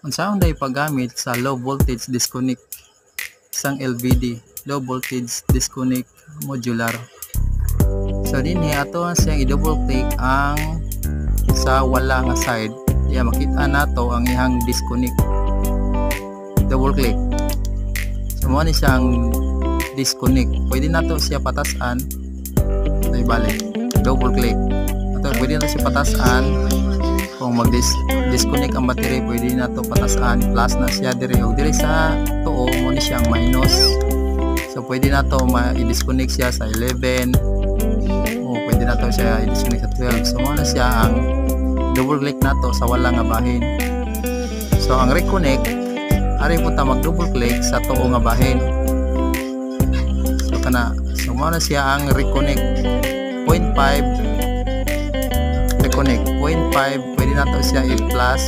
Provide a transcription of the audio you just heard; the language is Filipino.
Unsaon day paggamit sa low voltage disconnect sang LVD, low voltage disconnect modular. So dinhi ato siyang i-double click ang sa wala nga side. Diya makita nato ang ihang disconnect. Double click. So mo ni siyang disconnect. Pwede nato siya patasan. Ito balik. Double click. Ito pwede nato siya patasan. Kung mag-disconnect ang battery, pwede na to patasan, plus na siya dire, o dire sa tuo mo ni siyang minus. So pwede na to i-disconnect siya sa 11, o pwede na to siya i-disconnect sa 12. So mo na siya ang double click na to sa wala nga bahin. So ang reconnect, ari po ta mag double click sa tuo nga bahin. So mo na siya ang reconnect 0.5 reconnect 0.5, pwede na to siya i-plus